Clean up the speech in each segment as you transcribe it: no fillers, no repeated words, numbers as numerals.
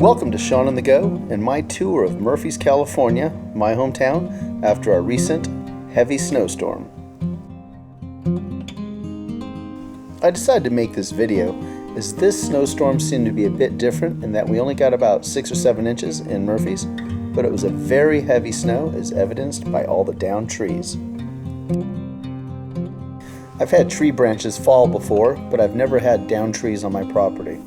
Welcome to Sean on the Go and my tour of Murphy's, California, my hometown, after a recent heavy snowstorm. I decided to make this video as this snowstorm seemed to be a bit different in that we only got about 6 or 7 inches in Murphy's, but it was a very heavy snow as evidenced by all the downed trees. I've had tree branches fall before, but I've never had downed trees on my property.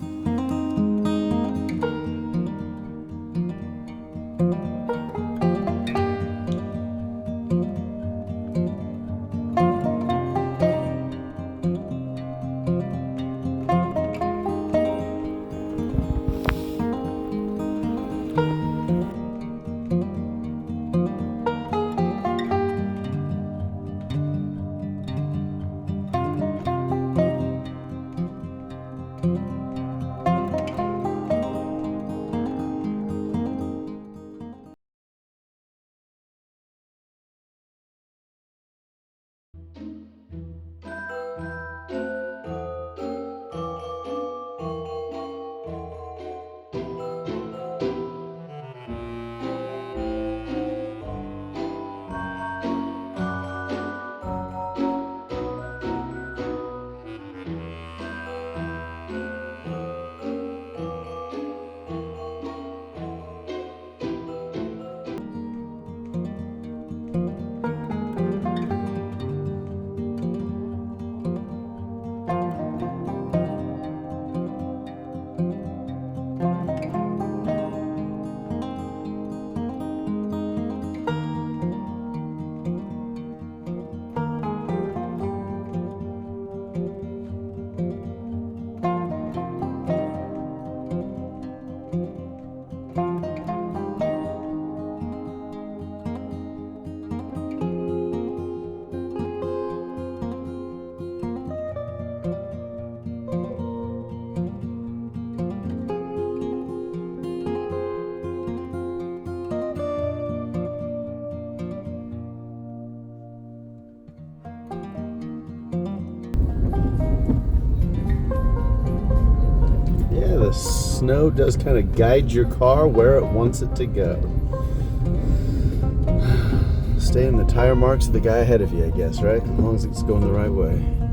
The snow does kind of guide your car where it wants it to go. Stay in the tire marks of the guy ahead of you, I guess, right? As long as it's going the right way.